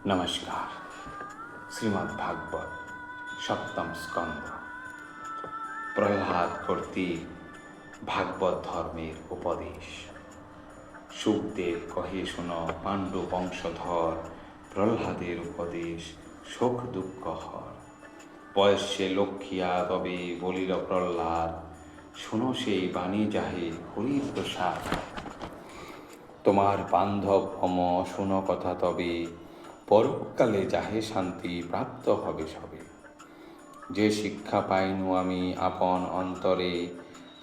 নমস্কার। শ্রীমদ্ ভাগবত সপ্তম স্কন্ধ। প্রহ্লাদ কর্তৃক ভাগবত ধর্মের উপদেশ। সুখদেব কহে শুন, পাণ্ডু বংশধর প্রহ্লাদের উপদেশ শোক দুঃখ হর। বয়স্যে লক্ষ্মীয়া তবে বলিল প্রহ্লাদ, শুনো সেই বাণী যাহে হরির প্রসাদ। তোমার বান্ধব হম শুনো কথা তবে, পরকালে যাহে শান্তি প্রাপ্ত হবে সবে। যে শিক্ষা পাইনু আমি আপন অন্তরে,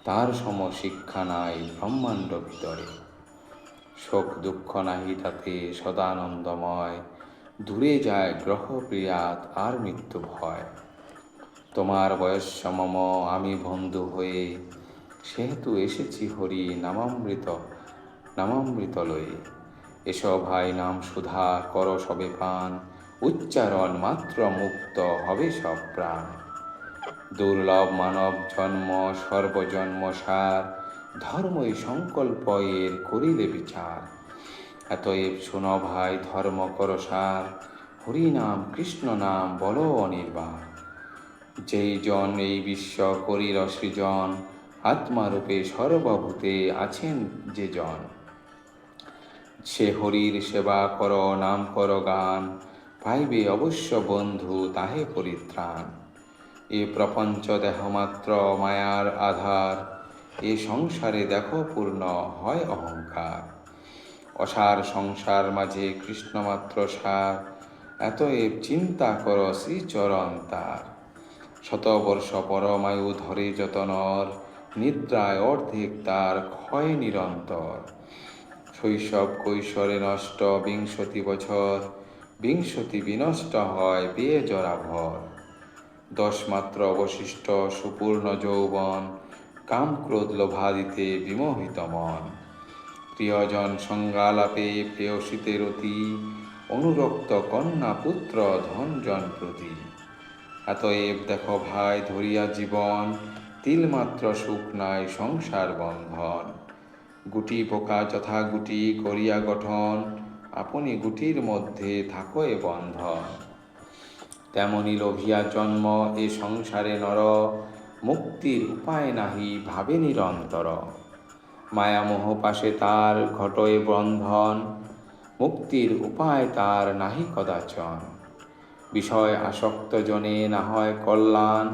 তার সম শিক্ষা নাই ব্রহ্মাণ্ড ভিতরে। শোক দুঃখ নাহি তাতে সদানন্দময়, দূরে যায় গ্রহ প্রিয়াত আর মৃত্যু ভয়। তোমার বয়স্য মম আমি বন্ধু হয়ে, সেহেতু এসেছি হরি নামামৃত লয়ে। এসো ভাই নাম সুধা কর সবে পান, উচ্চারণ মাত্র মুক্ত হবে সব প্রাণ। দুর্লভ মানব জন্ম সর্বজন্ম সার, ধর্মই সংকল্প এর করিলে বিচার। এতএব শোনো ভাই ধর্ম কর সার, হরি নাম কৃষ্ণ নাম বলো অনির্বাণ। যেই জন এই বিশ্ব করিল সৃজন, আত্মারূপে সর্বভূতে আছেন যে জন। সে হরির সেবা কর নাম কর গান, পাইবে অবশ্য বন্ধু তাহে পরিত্রাণ। এ প্রপঞ্চ দেহমাত্র মায়ার আধার, এ সংসারে দেখো পূর্ণ হয় অহংকার। অসার সংসার মাঝে কৃষ্ণমাত্র সার, এতএব চিন্তা কর শ্রীচরণ তার। শতবর্ষ পরমায়ু ধরে যত নর, নিদ্রায় অর্ধেক তার ক্ষয় নিরন্তর। শৈশব কৈশোরে নষ্ট বিংশতি বছর, বিংশতি বিনষ্ট হয় পেয়ে জরাভর। 10 মাত্র অবশিষ্ট সুপূর্ণ যৌবন, কাম ক্রোধ লোভাদিতে বিমোহিত মন। প্রিয়জন সঙ্গালাপে প্রেয়সীতে রতি, অনুরক্ত কন্যা পুত্র ধনজন প্রতি। এতএব দেখো ভাই ধরিয়া জীবন, তিলমাত্র সুখ নাই সংসার বন্ধন। গুটি পোকা যথা গুটি করিয়া গঠন, আপনি গুটির মধ্যে থাকো এ বন্ধন। তেমনি লোভিয়া জন্ম এ সংসারে নর, মুক্তির উপায় নাহি ভাবে নিরন্তর। মায়ামোহ পাশে তার ঘটয়ে বন্ধন, মুক্তির উপায় তার নাহি কদাচন। বিষয় আসক্ত জনে না হয় কল্যাণ,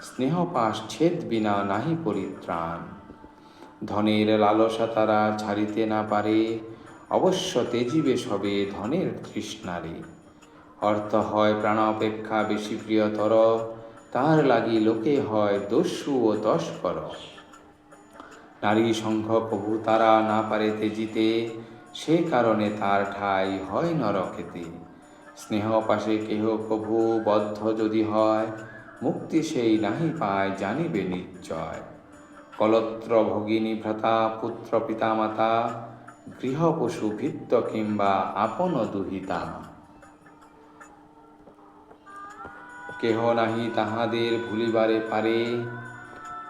স্নেহপাশ ছেদ বিনা নাহি পরিত্রাণ। ধনের লালসা তারা ছাড়িতে না পারে, অবশ্য তেজিবে সবে ধনের তৃষ্ণারে। অর্থ হয় প্রাণ অপেক্ষা বেশি প্রিয়তর, তার লাগি লোকে হয় দস্যু ও তস্কর। নারী সংঘ প্রভু তারা না পারে তেজিতে, সে কারণে তার ঠাঁই হয় নরকেতে। স্নেহ পাশে কেহ প্রভু বদ্ধ যদি হয়, মুক্তি সেই নাহি পায় জানিবে নিশ্চয়। কলত্র ভগিনী ভ্রাতা পুত্র পিতামাতা, গৃহপশু ভৃত্য কিংবা আপন দুহিতা। কেহ নাহি তাহাদের ভুলিবারে পারে,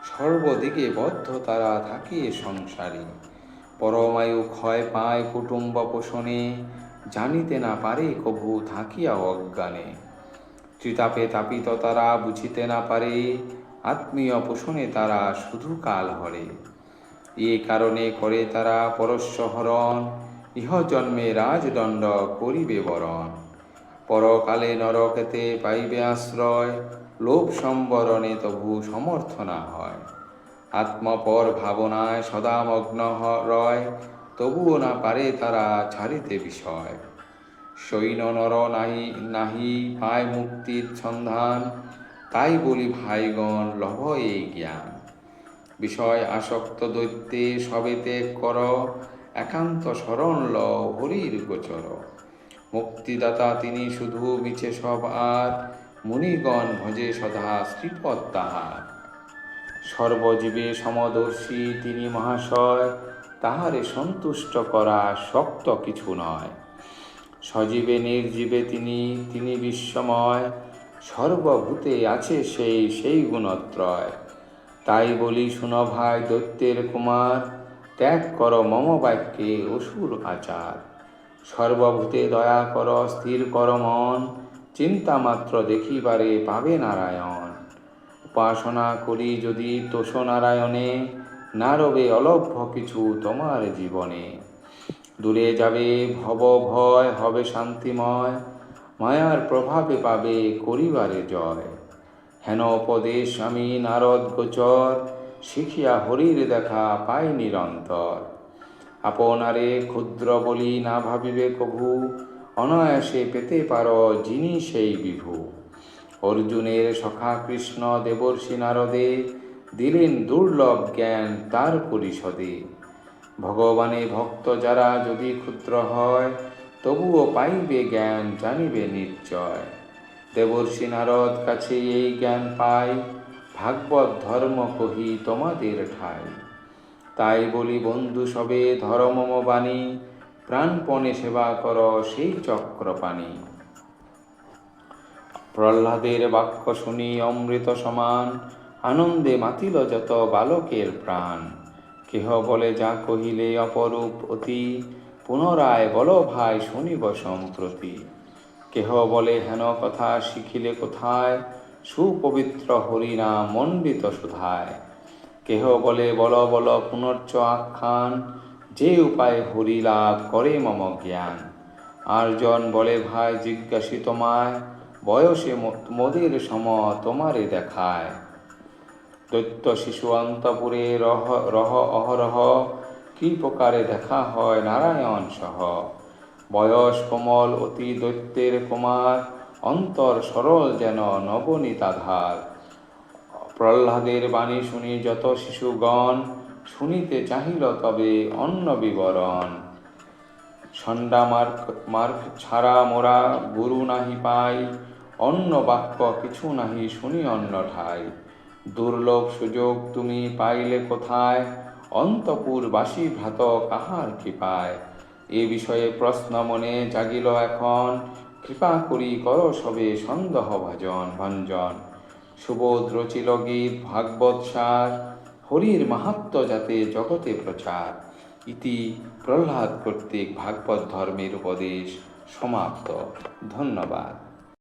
সর্বদিকে বদ্ধ তারা থাকে সংসারে। পরমায়ু ক্ষয় পায় কুটুম্ব পোষণে, জানিতে না পারে কভু থাকিয়া অজ্ঞানে। ত্রিতাপে তাপিত তারা বুঝিতে না পারে, আত্মীয় পোষণে তারা শুধু কাল হরে। এ কারণে করে তারা পরস্য হরণ, ইহ জন্মে রাজদণ্ড করিবে বরণ। পরকালে নরকেতে পাইবে আশ্রয়, লোভ সম্বরণে তবু সমর্থ না হয়। আত্মপর ভাবনায় সদা মগ্ন রয়, তবুও না পারে তারা ছাড়িতে বিষয়। সৈন্য নর নাহি পায় মুক্তির সন্ধান, তাই বলি ভাইগণ লভ এই জ্ঞান। বিষয় আসক্ত দৈত্যে সবে ত্যাগ কর, একান্ত শরণ লও হরির গোচর। মুক্তিদাতা তিনি শুধু মিছে সব আর, মুনিগণ ভজে সদা শ্রীপদ তাহার। সর্বজীবে সমদর্শী তিনি মহাশয়, তাহারে সন্তুষ্ট করা শক্ত কিছু নয়। সজীবে নির্জীবে তিনি বিশ্বময়, সর্বভূতে আছে সেই গুণত্রয়। তাই বলি শুনো ভাই দৈত্যের কুমার, ত্যাগ কর মম বাক্যে অসুর আচার। সর্বভূতে দয়া কর স্থির কর মন, চিন্তা মাত্র দেখিবারে পাবে নারায়ণ। উপাসনা করি যদি তোষ নারায়ণে, না রবে অলভ্য কিছু তোমার জীবনে। দূরে যাবে ভব ভয়, হবে শান্তিময়, মায়ার প্রভাবে পাবে করিবারে জয়। হেন উপদেশ আমি নারদ গোচর, শিখিয়া হরির দেখা পাই নিরন্তর। আপনারে ক্ষুদ্র বলি না ভাবিবে কভু, অনায়াসে পেতে পারো যিনি সেই বিভু। অর্জুনের সখা কৃষ্ণ দেবর্ষি নারদে, দিলেন দুর্লভ জ্ঞান তার পরিষদে। ভগবানে ভক্ত যারা যদি ক্ষুদ্র হয়, তবুও পাইবে জ্ঞান জানিবে নিশ্চয়। দেবর্ষি নারদ কাছে এই জ্ঞান পাই, ভাগবত ধর্ম কহি তোমাদের ঠাই। তাই বলি বন্ধু সবে ধর্মম বাণী, প্রাণপণে সেবা কর সেই চক্রপাণি। প্রহ্লাদের বাক্য শুনি অমৃত সমান, আনন্দে মাতিল যত বালকের প্রাণ। কেহ বলে যা কহিলে অপরূপ অতি, পুনরায় বল ভাই শুনিব সম্প্রতি। কেহ বলে হেন কথা শিখিলে কোথায়, সুপবিত্র হরিনাম মণ্ডিত সুধায়। কেহ বলে বল বল পুনর্চ আখ্যান, যে উপায় হরি লাভ করে মম জ্ঞান। আরজন বলে ভাই জিজ্ঞাসি তোমায়, বয়সে মোদের সম তোমারে দেখায়। দৈত্য শিশু অন্তপুরে রহ অহরহ, কি প্রকারে দেখা হয় নারায়ণ সহ। বয়স কোমল অতি দৈত্যের কুমার, অন্তর সরল যেন নবনীতাধার। প্রহ্লাদের বাণী শুনি যত শিশুগণ, শুনিতে চাহিল তবে অন্য বিবরণ। ষণ্ডা মার্গ ছাড়া মোরা গুরু নাহি পাই, অন্য বাক্য কিছু নাহি শুনি অন্য ঠাই। দুর্লভ সুযোগ তুমি পাইলে কোথায়, অন্তপুরবাসী ভ্রাত কাহার কৃপায়। এ বিষয়ে প্রশ্ন মনে জাগিল এখন, কৃপা করি কর সবে সন্দেহ ভঞ্জন। সুবোধ রচিল গীত ভাগবত সার, হরির মাহাত্ম্য যাতে জগতে প্রচার। ইতি প্রহ্লাদ কর্তৃক ভাগবত ধর্মের উপদেশ সমাপ্ত। ধন্যবাদ।